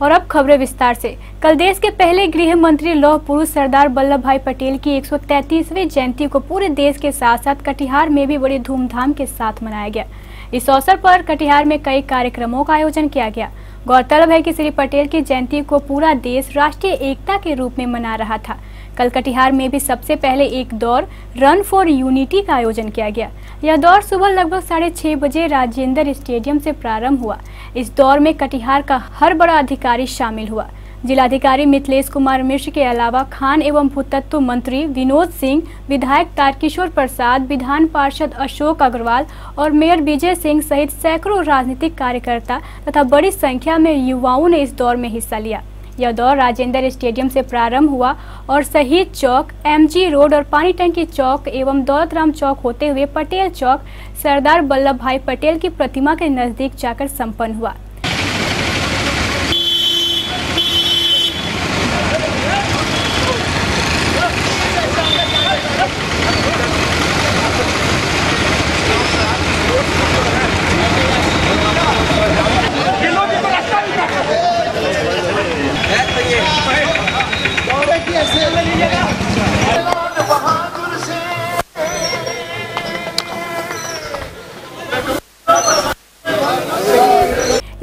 और अब खबरें विस्तार से। कल देश के पहले गृह मंत्री लौह पुरुष सरदार वल्लभ भाई पटेल की 133वीं जयंती को पूरे देश के साथ साथ कटिहार में भी बड़ी धूमधाम के साथ मनाया गया। इस अवसर पर कटिहार में कई कार्यक्रमों का आयोजन किया गया। गौरतलब है कि श्री पटेल की जयंती को पूरा देश राष्ट्रीय एकता के रूप में मना रहा था। कल कटिहार में भी सबसे पहले एक दौड़ रन फॉर यूनिटी का आयोजन किया गया। यह दौड़ सुबह लगभग 6:30 बजे राजेंद्र स्टेडियम से प्रारंभ हुआ। इस दौड़ में कटिहार का हर बड़ा अधिकारी शामिल हुआ। जिलाधिकारी मिथिलेश कुमार मिश्र के अलावा खान एवं भूतत्व मंत्री विनोद सिंह, विधायक तारकिशोर प्रसाद, विधान पार्षद अशोक अग्रवाल और मेयर विजय सिंह सहित सैकड़ों राजनीतिक कार्यकर्ता तथा बड़ी संख्या में युवाओं ने इस दौड़ में हिस्सा लिया। यह दौड़ राजेंद्र स्टेडियम से प्रारंभ हुआ और शहीद चौक, MG रोड और पानी टंकी चौक एवं दौलतराम चौक होते हुए पटेल चौक, सरदार वल्लभ भाई पटेल की प्रतिमा के नजदीक जाकर संपन्न हुआ।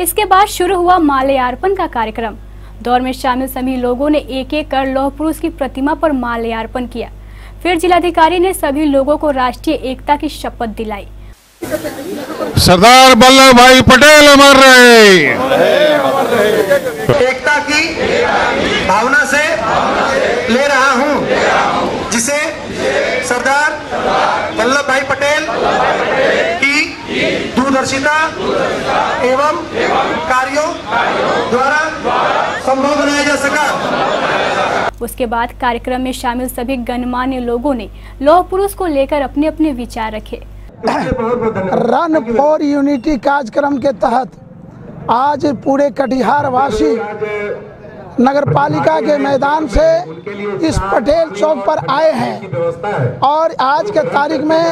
इसके बाद शुरू हुआ माल्यार्पण का कार्यक्रम। दौड़ में शामिल सभी लोगों ने एक एक कर लौह पुरुष की प्रतिमा पर माल्यार्पण किया। फिर जिलाधिकारी ने सभी लोगों को राष्ट्रीय एकता की शपथ दिलाई। सरदार वल्लभ भाई पटेल अमर रहे। एकता की भावना से ले रहा हूं, जिसे सरदार वल्लभ भाई पटेल की दूरदर्शिता एवं कार्यों द्वारा संभव बनाया जा सका। उसके बाद कार्यक्रम में शामिल सभी गणमान्य लोगों ने लौह पुरुष को लेकर अपने अपने विचार रखे। रन फॉर यूनिटी कार्यक्रम के तहत आज पूरे कटिहार वासी नगर पालिका के मैदान से इस पटेल चौक पर आए हैं और आज के तारीख में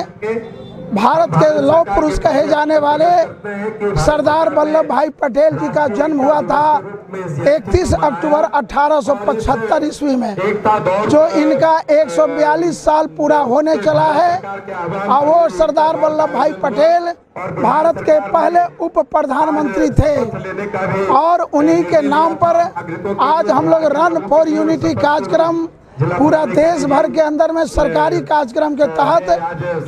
भारत के लौह पुरुष कहे जाने वाले सरदार वल्लभ भाई पटेल जी का जन्म हुआ था 31 अक्टूबर 1875 ईस्वी में, जो इनका 142 साल पूरा होने चला है। और वो सरदार वल्लभ भाई पटेल भारत के पहले उप प्रधानमंत्री थे और उन्हीं के नाम पर आज हम लोग रन फॉर यूनिटी कार्यक्रम पूरा देश भर के अंदर में सरकारी कार्यक्रम के तहत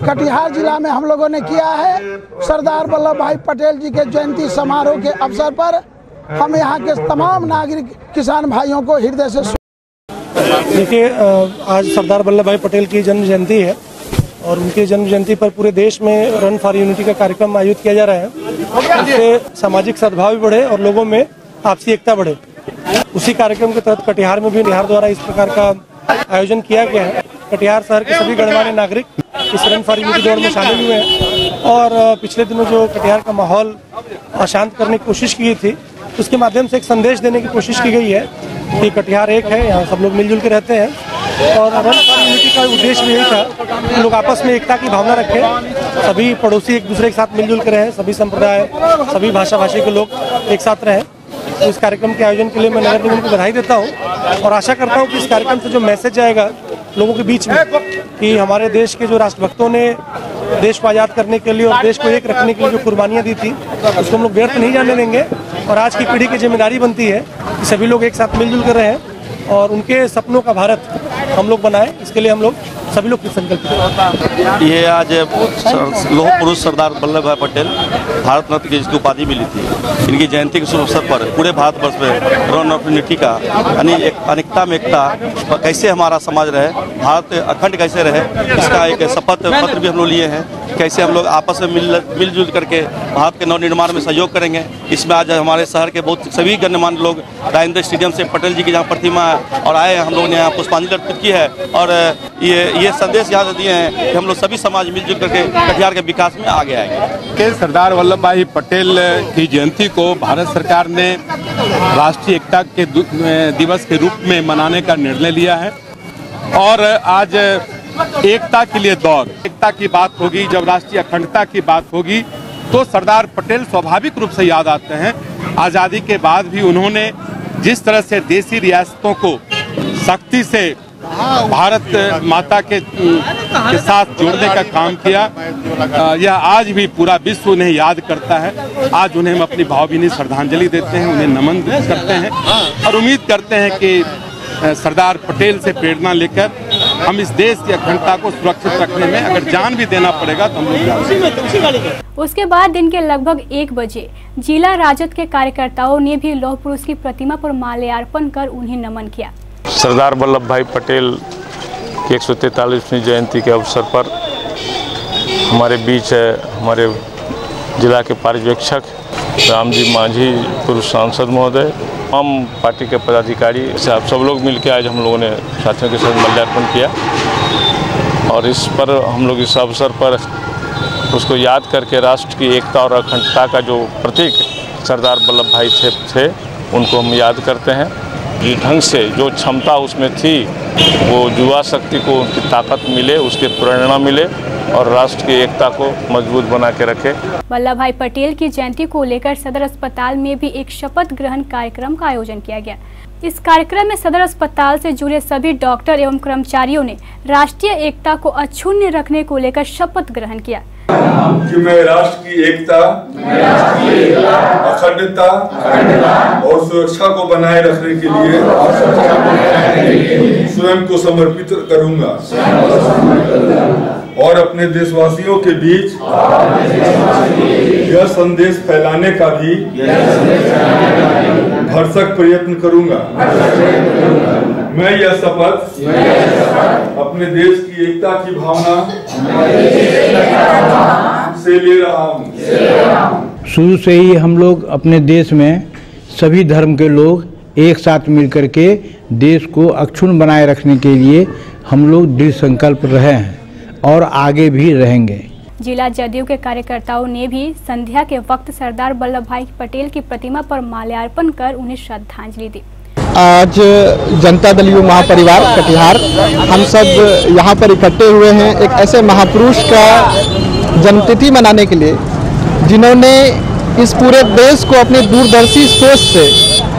कटिहार जिला में हम लोगों ने किया है। सरदार वल्लभ भाई पटेल जी के जयंती समारोह के अवसर पर हम यहाँ के तमाम नागरिक किसान भाइयों को हृदय से देखिए, आज सरदार वल्लभ भाई पटेल की जन्म जयंती है और उनकी जन्म जयंती पर पूरे देश में रन फॉर यूनिटी का कार्यक्रम आयोजित किया जा रहा है। इससे सामाजिक सद्भाव भी बढ़े और लोगों में आपसी एकता बढ़े। उसी कार्यक्रम के तहत कटिहार में भी बिहार द्वारा इस प्रकार का आयोजन किया गया है। कटिहार शहर के सभी गणमान्य नागरिक इस रन फॉर यूनिटी दौड़ में शामिल हुए हैं और पिछले दिनों जो कटिहार का माहौल अशांत करने की कोशिश की गई थी, उसके माध्यम से एक संदेश देने की कोशिश की गई है कि कटिहार एक है, यहाँ सब लोग मिलजुल के रहते हैं। और रन फॉर यूनिटी का उद्देश्य भी यही था कि लोग आपस में एकता की भावना रखें, सभी पड़ोसी एक दूसरे के साथ मिलजुल के रहें, सभी संप्रदाय, सभी भाषा भाषी के लोग एक साथ रहें। तो इस कार्यक्रम के आयोजन के लिए मैं नगर निगम को बधाई देता हूं और आशा करता हूं कि इस कार्यक्रम से जो मैसेज जाएगा लोगों के बीच में कि हमारे देश के जो राष्ट्रभक्तों ने देश को आज़ाद करने के लिए और देश को एक रखने के लिए जो कुर्बानियां दी थी, उसको हम लोग व्यर्थ नहीं जाने देंगे। और आज की पीढ़ी की जिम्मेदारी बनती है कि सभी लोग एक साथ मिलजुल कर रहें और उनके सपनों का भारत हम लोग बनाएं। इसके लिए हम लोग सभी लोग संकल्पित हैं। ये आज लौह पुरुष सरदार वल्लभ भाई पटेल भारत रत्न की जिसकी उपाधि मिली थी, इनकी जयंती के शुभ अवसर पर पूरे भारतवर्ष में रन फॉर यूनिटी का यानी अनेकता में एकता, कैसे हमारा समाज रहे, भारत अखंड कैसे रहे, इसका एक शपथ पत्र भी हम लोग लिए हैं। कैसे हम लोग आपस में मिलजुल करके भारत के नवनिर्माण में सहयोग करेंगे। इसमें आज हमारे शहर के बहुत सभी गणमान्य लोग राजेंद्र स्टेडियम से पटेल जी की जहाँ प्रतिमा है और आए हैं, हम लोगों ने यहाँ पुष्पांजलि अर्पित की है और ये संदेश यहाँ से दिए हैं कि हम लोग सभी समाज मिलजुल करके कटिहार के विकास में आगे आएंगे। सरदार वल्लभ भाई पटेल की जयंती को भारत सरकार ने राष्ट्रीय एकता के दिवस के रूप में मनाने का निर्णय लिया है और आज एकता के लिए दौड़, एकता की बात होगी, जब राष्ट्रीय अखंडता की बात होगी तो सरदार पटेल स्वाभाविक रूप से याद आते हैं। आज़ादी के बाद भी उन्होंने जिस तरह से देसी रियासतों को सख्ती से भारत माता के साथ जोड़ने का काम किया, यह आज भी पूरा विश्व उन्हें याद करता है। आज उन्हें हम अपनी भावभीनी श्रद्धांजलि देते हैं, उन्हें नमन करते हैं और उम्मीद करते हैं कि सरदार पटेल से प्रेरणा लेकर हम इस देश की अखंडता को सुरक्षित रखने में अगर जान भी देना पड़ेगा तो हम लोग। उसके बाद दिन के लगभग 1 बजे जिला राजद के कार्यकर्ताओं ने भी लौह पुरुष की प्रतिमा पर माल्यार्पण कर उन्हें नमन किया। सरदार वल्लभ भाई पटेल की 143वीं जयंती के अवसर पर हमारे बीच है हमारे जिला के पर्यवेक्षक रामजी मांझी, पूर्व सांसद महोदय, हम पार्टी के पदाधिकारी से आप सब लोग मिलकर आज हम लोगों ने साथियों के साथ माल्यार्पण किया और इस पर हम लोग इस अवसर पर उसको याद करके राष्ट्र की एकता और अखंडता का जो प्रतीक सरदार वल्लभ भाई थे उनको हम याद करते हैं। जिस ढंग से जो क्षमता उसमें थी वो युवा शक्ति को उनकी ताकत मिले, उसके प्रेरणा मिले और राष्ट्र की एकता को मजबूत बना के रखे। वल्लभ भाई पटेल की जयंती को लेकर सदर अस्पताल में भी एक शपथ ग्रहण कार्यक्रम का आयोजन किया गया। इस कार्यक्रम में सदर अस्पताल से जुड़े सभी डॉक्टर एवं कर्मचारियों ने राष्ट्रीय एकता को अक्षुण्ण रखने को लेकर शपथ ग्रहण किया कि मैं राष्ट्र की एकता, अखंडता और सुरक्षा को बनाए रखने के लिए स्वयं को समर्पित करूंगा और अपने देशवासियों के बीच यह संदेश फैलाने का भी भरसक प्रयत्न करूंगा। मैं यह शपथ अपने देश की एकता की भावना से ले रहा हूँ। शुरू से ही हम लोग अपने देश में सभी धर्म के लोग एक साथ मिलकर के देश को अक्षुण्ण बनाए रखने के लिए हम लोग दृढ़ संकल्प रहे हैं और आगे भी रहेंगे। जिला जदयू के कार्यकर्ताओं ने भी संध्या के वक्त सरदार वल्लभ भाई पटेल की प्रतिमा पर माल्यार्पण कर उन्हें श्रद्धांजलि दी। आज जनता दल युवा महापरिवार कटिहार हम सब यहाँ पर इकट्ठे हुए हैं एक ऐसे महापुरुष का जन्मतिथि मनाने के लिए जिन्होंने इस पूरे देश को अपनी दूरदर्शी सोच से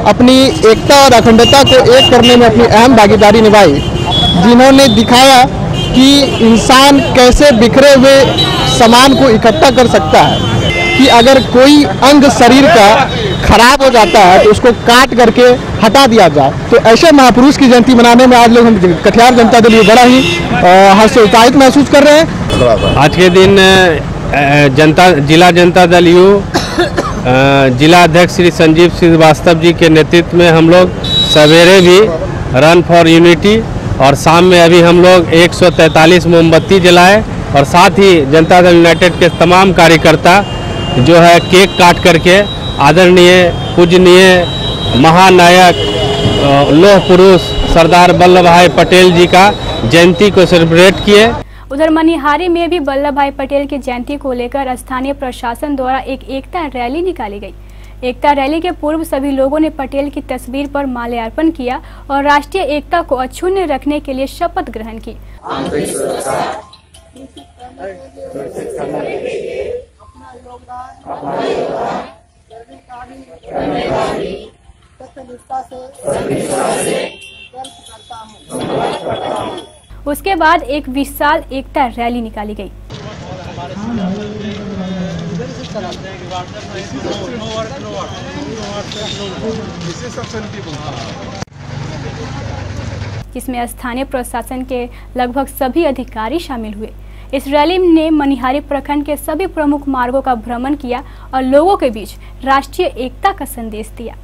अपनी एकता और अखंडता को एक करने में अपनी अहम भागीदारी निभाई, जिन्होंने दिखाया कि इंसान कैसे बिखरे हुए सामान को इकट्ठा कर सकता है, कि अगर कोई अंग शरीर का खराब हो जाता है तो उसको काट करके हटा दिया जाए। तो ऐसे महापुरुष की जयंती मनाने में आज लोग हम कटिहार जनता दल बड़ा ही हर्षोत्साहित महसूस कर रहे हैं। आज के दिन जिला जनता दल यू जिला अध्यक्ष श्री संजीव श्रीवास्तव जी के नेतृत्व में हम लोग सवेरे भी रन फॉर यूनिटी और शाम में अभी हम लोग 143 मोमबत्ती जलाए और साथ ही जनता दल यूनाइटेड के तमाम कार्यकर्ता जो है केक काट करके आदरणीय पूजनीय महानायक लौह पुरुष सरदार वल्लभ भाई पटेल जी का जयंती को सेलिब्रेट किए। उधर मनिहारी में भी वल्लभ भाई पटेल की जयंती को लेकर स्थानीय प्रशासन द्वारा एक एकता रैली निकाली गई। एकता रैली के पूर्व सभी लोगों ने पटेल की तस्वीर पर माल्यार्पण किया और राष्ट्रीय एकता को अक्षुण्ण रखने के लिए शपथ ग्रहण की। उसके बाद एक विशाल एकता रैली निकाली गई। जिसमें स्थानीय प्रशासन के लगभग सभी अधिकारी शामिल हुए। इस रैली ने मनिहारी प्रखंड के सभी प्रमुख मार्गों का भ्रमण किया और लोगों के बीच राष्ट्रीय एकता का संदेश दिया।